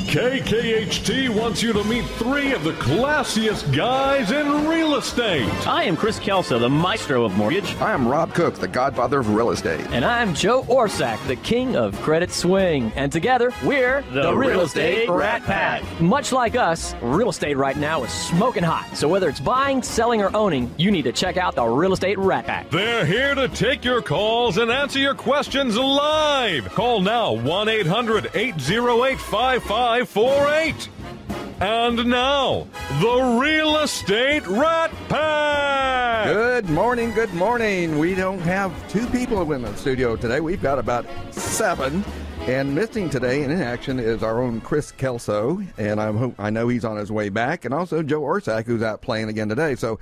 KKHT wants you to meet three of the classiest guys in real estate. I am Chris Kelso, the maestro of mortgage. I am Rob Cook, the godfather of real estate. And I'm Joe Orsack, the king of credit swing. And together, we're the Real Estate Rat Pack. Much like us, real estate right now is smoking hot. So whether it's buying, selling, or owning, you need to check out the Real Estate Rat Pack. They're here to take your calls and answer your questions live. Call now, 1-800-808-5548. And now, the Real Estate Rat Pack. Good morning, good morning. We don't have two people in the studio today. We've got about 7. And missing today in action is our own Chris Kelso. And I know he's on his way back. And also Joe Orsack, who's out playing again today. So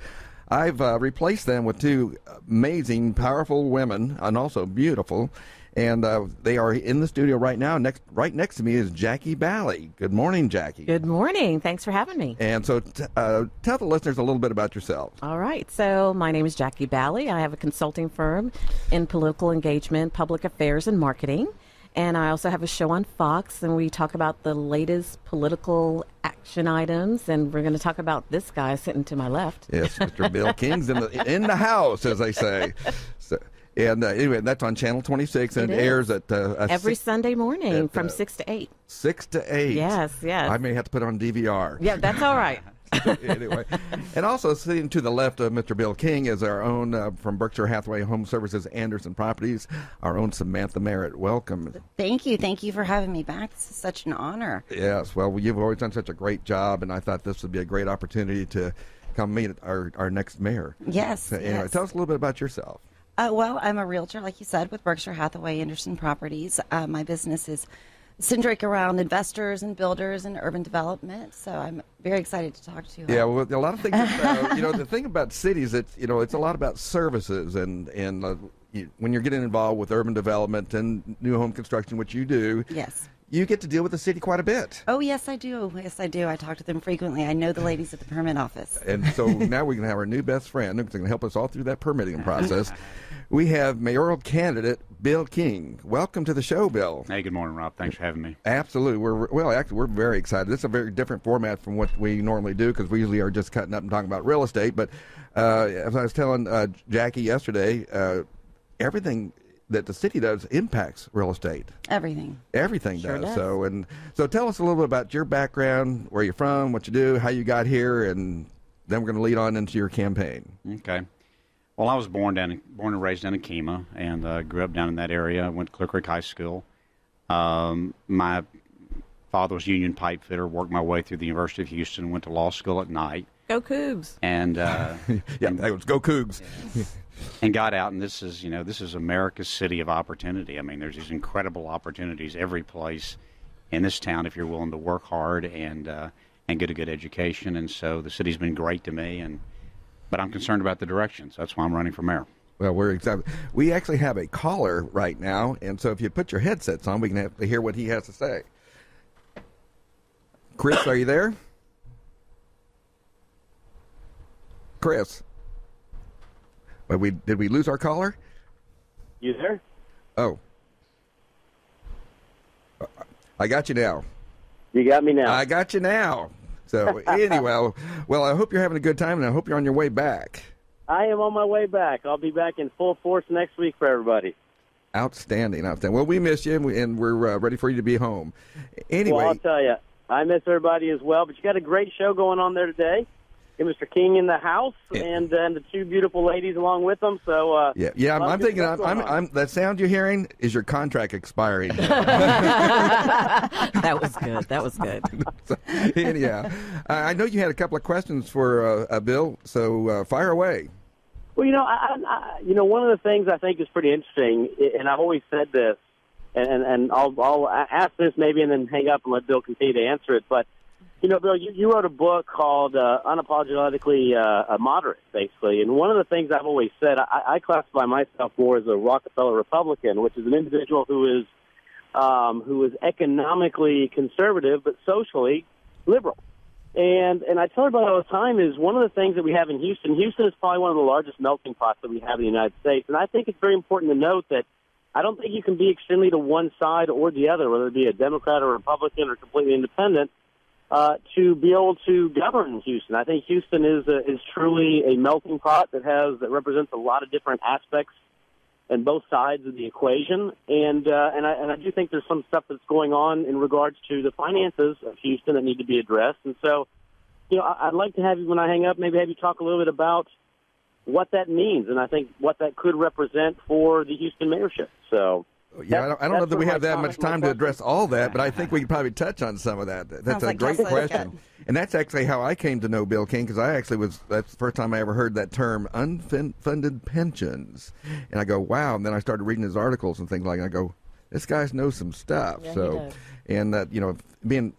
I've replaced them with two amazing, powerful women, and also beautiful. And they are in the studio right now. Right next to me is Jacquie Baly. Good morning, Jacquie. Good morning. Thanks for having me. And so tell the listeners a little bit about yourself. All right. So my name is Jacquie Baly. I have a consulting firm in political engagement, public affairs, and marketing. And I also have a show on Fox, and we talk about the latest political action items. And we're going to talk about this guy sitting to my left. Yes, Mr. Bill King's in the house, as they say. So, and anyway, that's on Channel 26 and airs at every Sunday morning from 6 to 8. 6 to 8. Yes, yes. I may have to put it on DVR. Yeah, that's all right. Anyway, and also sitting to the left of Mr. Bill King is our own from Berkshire Hathaway Home Services, Anderson Properties, our own Samantha Merritt. Welcome. Thank you for having me back. This is such an honor. Yes, well, you've always done such a great job, and I thought this would be a great opportunity to come meet our next mayor. Yes. So, anyway, yes. Tell us a little bit about yourself. Well, I'm a realtor, like you said, with Berkshire Hathaway Anderson Properties. My business is centric around investors and builders and urban development. So I'm very excited to talk to you. Yeah, well, a lot of things. The thing about cities, it's a lot about services, and when you're getting involved with urban development and new home construction, which you do. Yes. You get to deal with the city quite a bit. Oh, yes, I do. Yes, I do. I talk to them frequently. I know the ladies at the permit office. And so now we're going to have our new best friend who's going to help us all through that permitting process. We have mayoral candidate Bill King. Welcome to the show, Bill. Hey, good morning, Rob. Thanks for having me. Absolutely. We're very excited. This is a very different format from what we normally do because we usually are just cutting up and talking about real estate. But as I was telling Jacquie yesterday, everything that the city does impacts real estate. Everything Sure does. So tell us a little bit about your background, where you're from, what you do, how you got here, and then we're going to lead on into your campaign. Okay. Well, I was born and raised down in Kemah, and grew up down in that area. Went to Clear Creek High School. My father was union pipe fitter. Worked my way through the University of Houston. Went to law school at night. Go Cougs. And yeah, that was go Cougs. Yeah. And got out, and this is America's city of opportunity. I mean, there's these incredible opportunities every place in this town if you're willing to work hard and get a good education. And so the city's been great to me, but I'm concerned about the direction. So that's why I'm running for mayor. Well, we actually have a caller right now, and so if you put your headsets on, we can have to hear what he has to say. Chris, are you there? Chris. Well, did we lose our caller? You there? Oh. I got you now. You got me now. I got you now. So anyway, well, I hope you're having a good time, and I hope you're on your way back. I am on my way back. I'll be back in full force next week for everybody. Outstanding. Well, we miss you, and we're ready for you to be home. Anyway. Well, I'll tell you, I miss everybody as well, but you got a great show going on there today. Get Mr. King in the house, and the two beautiful ladies along with them. So I'm thinking. That sound you're hearing is your contract expiring. That was good. So, anyhow, I know you had a couple of questions for Bill, so fire away. Well, one of the things I think is pretty interesting, and I've always said this, and I'll ask this maybe and then hang up and let Bill continue to answer it, but. Bill, you wrote a book called Unapologetically Moderate, basically. And one of the things I've always said, I classify myself more as a Rockefeller Republican, which is an individual who is economically conservative but socially liberal. And I tell everybody all the time is one of the things that we have in Houston is probably one of the largest melting pots that we have in the United States. And I think it's very important to note that I don't think you can be extremely to one side or the other, whether it be a Democrat or Republican or completely independent, to be able to govern Houston. I think Houston is truly a melting pot that represents a lot of different aspects and both sides of the equation, and I do think there's some stuff that's going on in regards to the finances of Houston that need to be addressed. And so, I'd like to have you, when I hang up, maybe have you talk a little bit about what that means, and I think what that could represent for the Houston mayorship. So, yeah, I don't know that we have that much time to address all that, but I think we could probably touch on some of that. That's a great question. And that's actually how I came to know Bill King, because that's the first time I ever heard that term, unfunded pensions. And I go, wow. And then I started reading his articles and things like that. I go, this guy knows some stuff. Yeah, so, he does. And,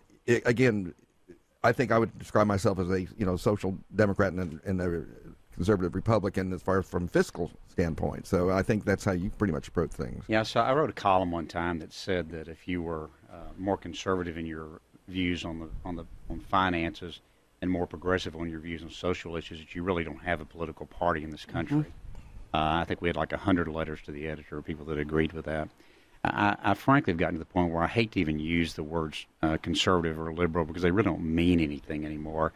again, I think I would describe myself as a, social Democrat and a conservative Republican as far as from fiscal standpoint. So I think that's how you pretty much approach things. Yeah, so I wrote a column one time that said that if you were more conservative in your views on finances and more progressive on your views on social issues, that you really don't have a political party in this country. I think we had like 100 letters to the editor of people that agreed with that. I frankly have gotten to the point where I hate to even use the words conservative or liberal, because they really don't mean anything anymore.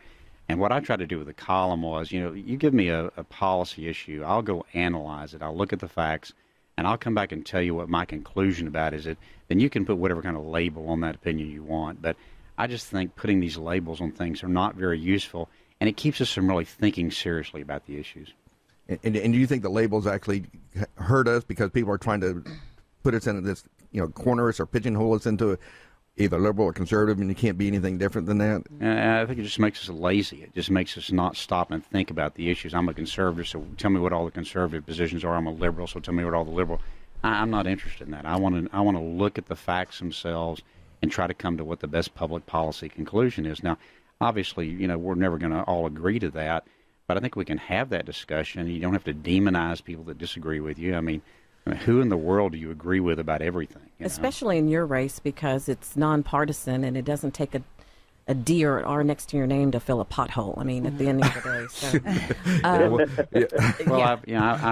And what I tried to do with the column was, you give me a policy issue, I'll go analyze it, I'll look at the facts, and I'll come back and tell you what my conclusion about is. Then you can put whatever kind of label on that opinion you want. But I just think putting these labels on things are not very useful, and it keeps us from really thinking seriously about the issues. And do you think the labels actually hurt us because people are trying to put us in this, corner us or pigeonhole us into either liberal or conservative, and you can't be anything different than that? I think it just makes us lazy. It just makes us not stop and think about the issues. I'm a conservative, so tell me what all the conservative positions are. I'm a liberal, so tell me what all the liberal. I'm not interested in that. I want to look at the facts themselves and try to come to what the best public policy conclusion is. Now, obviously, we're never going to all agree to that, but I think we can have that discussion. You don't have to demonize people that disagree with you. I mean, who in the world do you agree with about everything? Especially in your race, because it's nonpartisan and it doesn't take a D or R next to your name to fill a pothole. I mean, at the end of the day. So,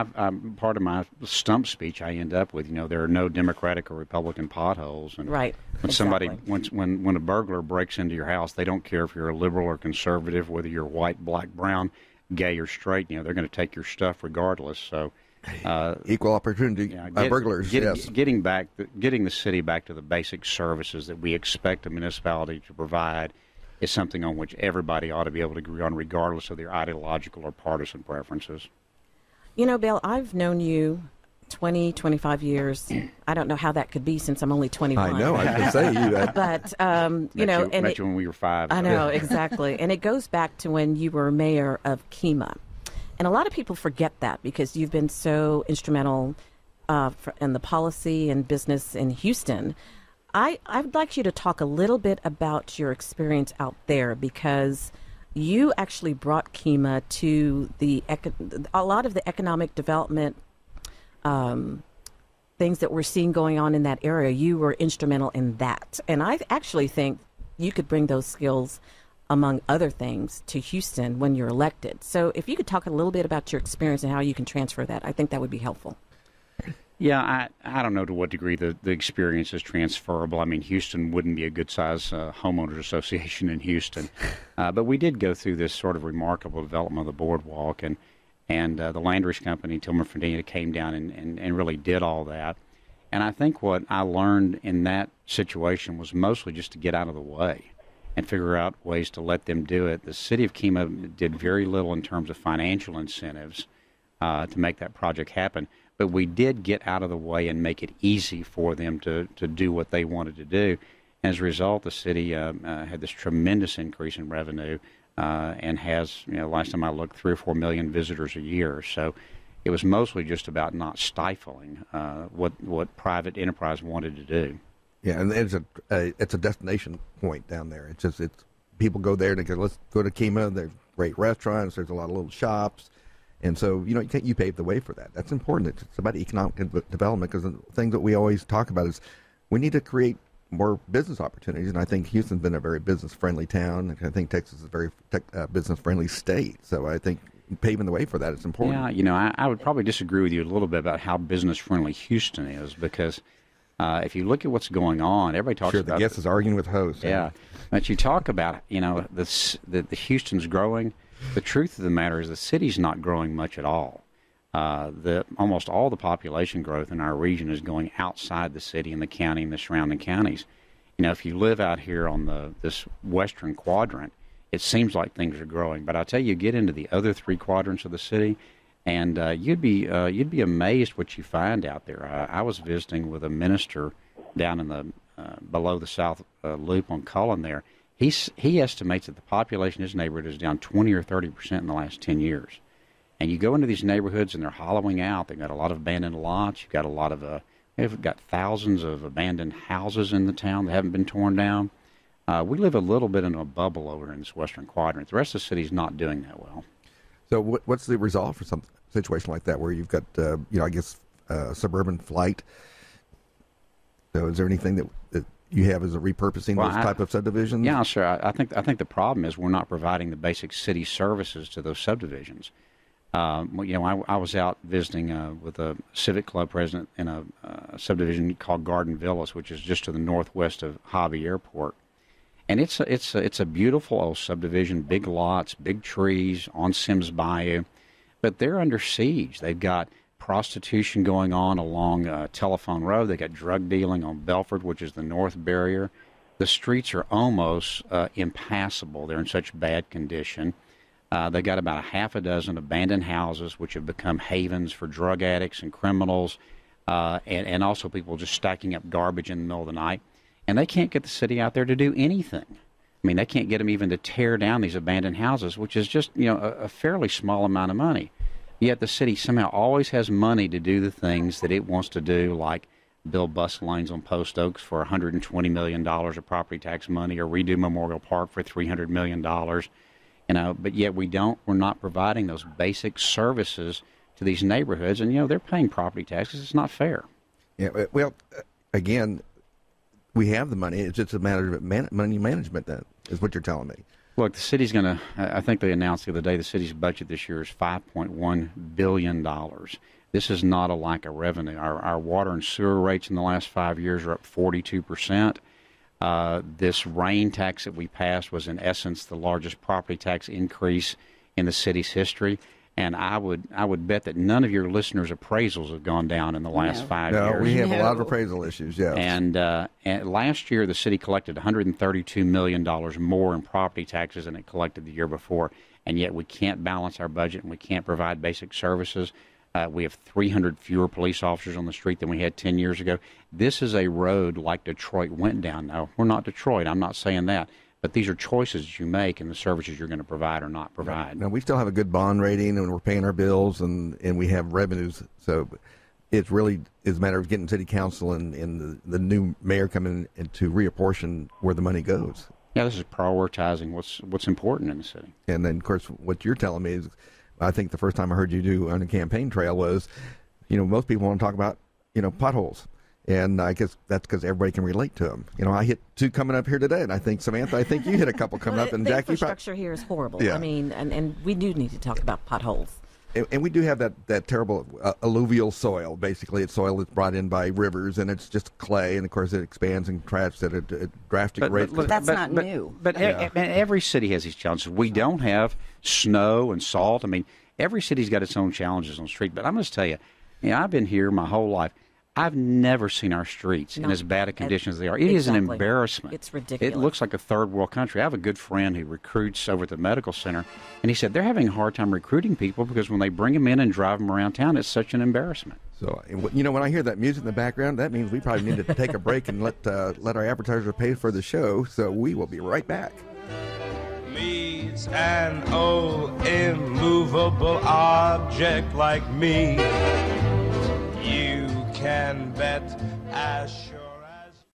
I'm part of my stump speech. I end up with, there are no Democratic or Republican potholes. And right. When somebody, when a burglar breaks into your house, they don't care if you're a liberal or conservative, whether you're white, black, brown, gay or straight. They're going to take your stuff regardless. So. Equal opportunity burglars. Yes. Getting the city back to the basic services that we expect a municipality to provide is something on which everybody ought to be able to agree on, regardless of their ideological or partisan preferences. Bill, I've known you 20, 25 years. I don't know how that could be, since I'm only 21. I know. I can say you that. But met you when we were 5. I know, exactly. And it goes back to when you were mayor of Kemah. And a lot of people forget that, because you've been so instrumental in the policy and business in Houston. I would like you to talk a little bit about your experience out there, because you actually brought Kemah to a lot of the economic development things that we're seeing going on in that area. You were instrumental in that. And I actually think you could bring those skills, among other things, to Houston when you're elected. So if you could talk a little bit about your experience and how you can transfer that, I think that would be helpful. Yeah, I don't know to what degree the experience is transferable. I mean, Houston wouldn't be a good-sized homeowners association in Houston. But we did go through this sort of remarkable development of the boardwalk, and the Landrish Company, Tillman Ferdinand, came down and really did all that. And I think what I learned in that situation was mostly just to get out of the way and figure out ways to let them do it. The city of Kemah did very little in terms of financial incentives to make that project happen, but we did get out of the way and make it easy for them to do what they wanted to do. And as a result, the city had this tremendous increase in revenue and has, last time I looked, 3 or 4 million visitors a year. So it was mostly just about not stifling what private enterprise wanted to do. Yeah, and it's a destination point down there. It's people go there and they go, let's go to Kemah. There's great restaurants. There's a lot of little shops, and so you pave the way for that. That's important. It's about economic development, because the thing that we always talk about is we need to create more business opportunities. And I think Houston's been a very business friendly town. I think Texas is a very business friendly state. So I think paving the way for that. It's important. Yeah, I would probably disagree with you a little bit about how business-friendly Houston is, because if you look at what's going on, everybody talks about... Sure, the guest is arguing with host. Yeah, but you talk about, the Houston's growing. The truth of the matter is the city's not growing much at all. Almost all the population growth in our region is going outside the city and the county and the surrounding counties. If you live out here on this western quadrant, it seems like things are growing. But I tell you, get into the other three quadrants of the city, and you'd be amazed what you find out there. I was visiting with a minister down in the below the South Loop on Cullen there. He estimates that the population in his neighborhood is down 20 or 30% in the last 10 years. And you go into these neighborhoods and they're hollowing out. They've got a lot of abandoned lots. You've got a lot of they've got thousands of abandoned houses in the town that haven't been torn down. We live a little bit in a bubble over in this western quadrant. The rest of the city's not doing that well. So what's the result for some situation like that where you've got, suburban flight? So is there anything that you have as a repurposing those type of subdivisions? Yeah, sure. I think the problem is we're not providing the basic city services to those subdivisions. I was out visiting with a civic club president in a subdivision called Garden Villas, which is just to the northwest of Hobby Airport, and it's a beautiful old subdivision, big lots, big trees on Sims Bayou, but they're under siege. They've got prostitution going on along Telephone Road. They got drug dealing on Belford, which is the north barrier. The streets are almost impassable. They're in such bad condition. They got about a half a dozen abandoned houses, which have become havens for drug addicts and criminals, and also people just stacking up garbage in the middle of the night. And they can't get the city out there to do anything. I mean, they can't get them even to tear down these abandoned houses, which is just, a fairly small amount of money. Yet the city somehow always has money to do the things that it wants to do, like build bus lanes on Post Oaks for $120 million of property tax money, or redo Memorial Park for $300 million. But yet we're not providing those basic services to these neighborhoods, and they're paying property taxes. It's not fair. Yeah, well, again, we have the money. It's just a matter of money management. That is what you're telling me. Look, the city's going to. I think they announced the other day the city's budget this year is $5.1 billion. This is not a lack of revenue. Our water and sewer rates in the last 5 years are up 42%. This rain tax that we passed was, in essence, the largest property tax increase in the city's history. And I would bet that none of your listeners' appraisals have gone down in the last 5 years. No, we have a lot of appraisal issues, yeah. And last year, the city collected $132 million more in property taxes than it collected the year before. And yet we can't balance our budget and we can't provide basic services. We have 300 fewer police officers on the street than we had 10 years ago. This is a road like Detroit went down. Now, we're not Detroit. I'm not saying that. But these are choices that you make and the services you're going to provide or not provide. Now, we still have a good bond rating and we're paying our bills and we have revenues. So it really is a matter of getting city council and the new mayor coming in to reapportion where the money goes. Yeah, this is prioritizing what's important in the city. And then, of course, what you're telling me is, I think the first time I heard you do on a campaign trail was, most people want to talk about, potholes. And I guess that's because everybody can relate to them. I hit 2 coming up here today, and I think, Samantha, you hit a couple coming up. And the Jackie, infrastructure here is horrible. Yeah. I mean, and we do need to talk about potholes. And we do have that terrible alluvial soil. Basically, it's soil that's brought in by rivers, and it's just clay, and of course it expands and cracks at a drastic rate. But that's not new. But every city has these challenges. We don't have snow and salt. I mean, every city's got its own challenges on the street. But I'm going to tell you, I've been here my whole life. I've never seen our streets in as bad a condition as they are. It is an embarrassment. It's ridiculous. It looks like a third world country. I have a good friend who recruits over at the medical center, and he said they're having a hard time recruiting people because when they bring them in and drive them around town, it's such an embarrassment. So, when I hear that music in the background, that means we probably need to take a break and let our advertiser pay for the show. So we will be right back. Me's an old immovable object like me. You can bet as